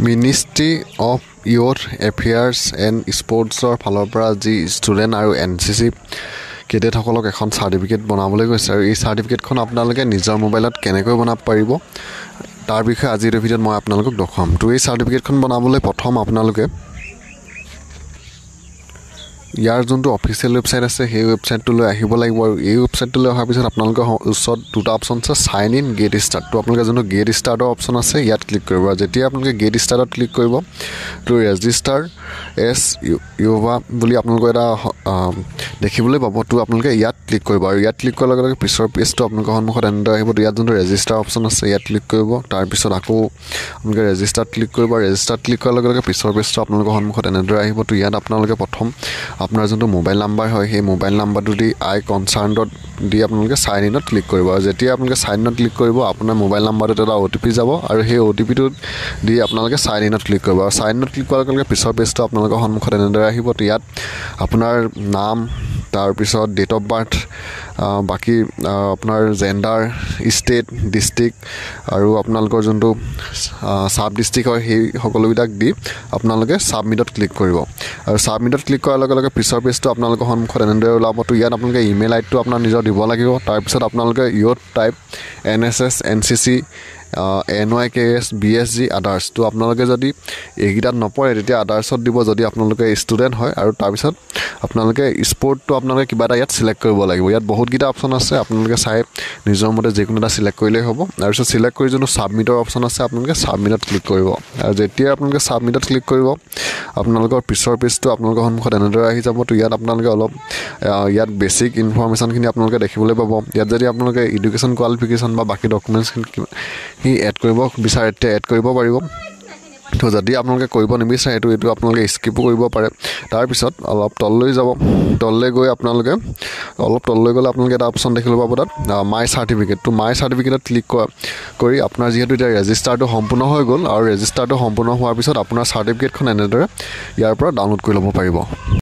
Ministry of youth affairs and স্পৰ্টছৰ ফালৰ পৰা যি ষ্টুডেণ্ট আৰু NCC কেডেটসকলক এখন চাৰ্টিফিকেট বনাবলৈ কৈছে আৰু এই চাৰ্টিফিকেটখন আপোনালোকে নিজৰ মোবাইলত কেনেকৈ বনাব পাৰিব তাৰ বিষয়ে আজিৰ ভিডিঅ'ত মই আপোনালোকক দেখুৱাম। তো এই চাৰ্টিফিকেটখন বনাবলৈ প্ৰথম আপোনালোকে ইয়াৰ যোনটো অফিচিয়েল ৱেবছাইট আছে সেই ৱেবছাইটটোলৈ আহিব লাগিব আৰু এই ৱেবছাইটটোলৈ অহাৰ পিছত আপোনালোকৰ ওচৰত দুটা অপশ্যন আছে, চাইন ইন, গেট ষ্টাৰ্ট। তো আপোনালোকে যোনটো গেট ষ্টাৰ্টৰ অপশ্যন আছে ইয়াত ক্লিক কৰিব আৰু যেতিয়া আপোনালোকে গেট ষ্টাৰ্টত ক্লিক কৰিব তো ৰেজিষ্টাৰ এছ ইউভা বুলি আপোনালোকৰ এটা দেখিবলৈ পাব। তো আপোনালোকে ইয়াত ক্লিক কৰিব আৰু ইয়াত ক্লিক কৰাৰ লগে লগে পিছৰ পেজটো আপোনালোকৰ সন্মুখত এনেদৰে আহিব। তো ইয়াত যোনটো ৰেজিষ্টাৰ অপশ্যন আছে ইয়াত ক্লিক কৰিব, তাৰপিছত আকৌ আপোনালোকে ৰেজিষ্টাৰত ক্লিক কৰিব। ৰেজিষ্টাৰত ক্লিক কৰাৰ লগে লগে পিছৰ পেজটো আপোনালোকৰ সন্মুখত এনেদৰে আহিব। তো ইয়াত আপোনালোকে প্ৰথম আপোনাৰ যোনটো মোবাইল নাম্বাৰ হয় সেই মোবাইল নাম্বাৰটো দি আই কনচাৰ্ণত দি আপোনালোকে চাইন ইনত ক্লিক কৰিব আৰু যেতিয়া আপোনালোকে চাইন ইনত ক্লিক কৰিব আপোনাৰ মোবাইল নাম্বাৰটোত এটা OTP যাব আৰু সেই OTPটো দি আপোনালোকে চাইন ইনত ক্লিক কৰিব আৰু চাইন ইনত ক্লিক কৰাৰ লগে লগে পিছৰ পেজটো আপোনালোকৰ সন্মুখত এনেদৰে আহিব। তো ইয়াত আপোনাৰ নাম, তাৰপিছত ডেট অফ বাৰ্থ, বাকী আপোনাৰ জেণ্ডাৰ, ষ্টেট, ডিষ্ট্ৰিক্ট আৰু আপোনালোকৰ যোনটো চাব ডিষ্ট্ৰিক্ট হয় সেই সকলোবিলাক দি আপোনালোকে ছাবমিটত ক্লিক কৰিব আৰু ছাবমিটত ক্লিক কৰাৰ লগে লগে পিছৰ পেজটো আপোনালোকৰ সন্মুখত এনেদৰে ওলাব। তো ইয়াত আপোনালোকে ইমেইল আইডিটো আপোনাৰ নিজৰ দিব লাগিব। তাৰপিছত আপোনালোকে youth type NSS, NCC, NYKS, BSG, others. তো আপোনালোকে যদি এইকেইটাত নপৰে তেতিয়া আদাৰ্ছত দিব যদি আপোনালোকে ষ্টুডেণ্ট হয় আৰু তাৰপিছত আপোনালোকে স্পৰ্টটো আপোনালোকে কিবা এটা ইয়াত চিলেক্ট কৰিব লাগিব। ইয়াত বহুতকেইটা অপশ্যন আছে, আপোনালোকে চাই নিজৰ মতে যিকোনো এটা চিলেক্ট কৰিলেই হ'ব। তাৰপিছত চিলেক্ট কৰি যোনটো ছাবমিটৰ অপশ্যন আছে আপোনালোকে ছাবমিটত ক্লিক কৰিব আৰু যেতিয়া আপোনালোকে ছাবমিটত ক্লিক কৰিব আপোনালোকৰ পিছৰ পেজটো আপোনালোকৰ সন্মুখত এনেদৰে আহি যাব। তো ইয়াত আপোনালোকে অলপ ইয়াত বেছিক ইনফৰ্মেশ্যনখিনি আপোনালোকে দেখিবলৈ পাব। ইয়াত যদি আপোনালোকে এডুকেশ্যন কোৱালিফিকেশ্যন বা বাকী ডকুমেণ্টছখিনি এড কৰিব বিচাৰে তেতিয়া এড কৰিব পাৰিব। তো যদি আপোনালোকে কৰিব নিবিচাৰে এইটো আপোনালোকে স্কিপো কৰিব পাৰে। তাৰপিছত অলপ তললৈ যাব, তললৈ গৈ আপোনালোকে অলপ তললৈ গ'লে আপোনালোকে এটা অপশ্যন দেখিবলৈ পাব তাত মাই চাৰ্টিফিকেট। তো মাই চাৰ্টিফিকেটত ক্লিক কৰি আপোনাৰ যিহেতু এতিয়া ৰেজিষ্টাৰটো সম্পূৰ্ণ হৈ গ'ল আৰু ৰেজিষ্টাৰটো সম্পূৰ্ণ হোৱাৰ পিছত আপোনাৰ চাৰ্টিফিকেটখন এনেদৰে ইয়াৰ পৰা ডাউনলোড কৰি ল'ব পাৰিব।